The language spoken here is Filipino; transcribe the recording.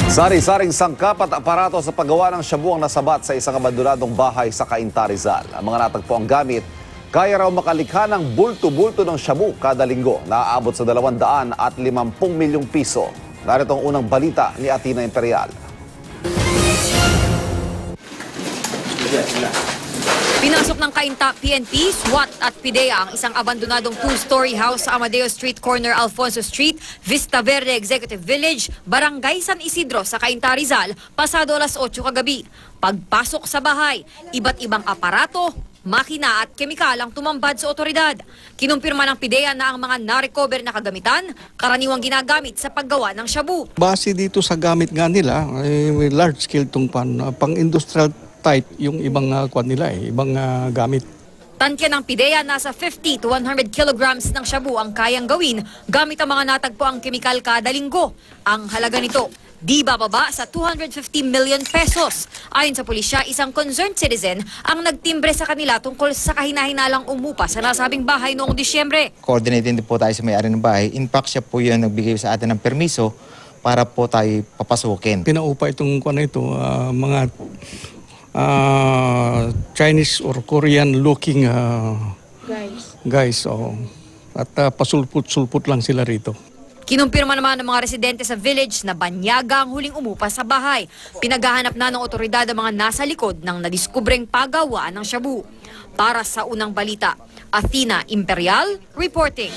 Sari-saring sangkap at aparato sa paggawa ng shabu ang nasabat sa isang abandonadong bahay sa Cainta, Rizal. Ang mga natagpo ang gamit, kaya raw makalikha ng bulto-bulto ng shabu kada linggo. Naaabot sa 250 milyong piso. Narito ang unang balita ni Athena Imperial. Pinasok ng Cainta PNP, SWAT at PIDEA ang isang abandonadong two-story house sa Amadeo Street Corner, Alfonso Street, Vista Verde Executive Village, Barangay San Isidro sa Cainta, Rizal, pasado alas 8 kagabi. Pagpasok sa bahay, iba't ibang aparato, makina at kemikal ang tumambad sa otoridad. Kinumpirma ng PIDEA na ang mga na-recover na kagamitan, karaniwang ginagamit sa paggawa ng shabu. Base dito sa gamit nga nila, large scale itong pang-industrial type yung ibang nila, ibang gamit. Tansya ng PIDEA, nasa 50 to 100 kilograms ng shabu ang kayang gawin gamit ang mga natagpo ang kemikal kada linggo. Ang halaga nito, di bababa sa 250 million pesos. Ayon sa pulisya, isang concerned citizen ang nagtimbre sa kanila tungkol sa kahinahinalang umupa sa nasabing bahay noong Disyembre. Coordinating din po tayo sa may-ari ng bahay. In fact, siya po yung nagbigay sa atin ng permiso para po tayo papasukin. Pinaupa itong mga Chinese or Korean looking guys. At pasulput-sulput lang sila rito. Kinumpirma naman ng mga residente sa village na banyaga ang huling umupa sa bahay. Pinaghahanap na ng otoridad ang mga nasa likod ng nadiskubreng pagawaan ng shabu. Para sa unang balita, Athena Imperial reporting.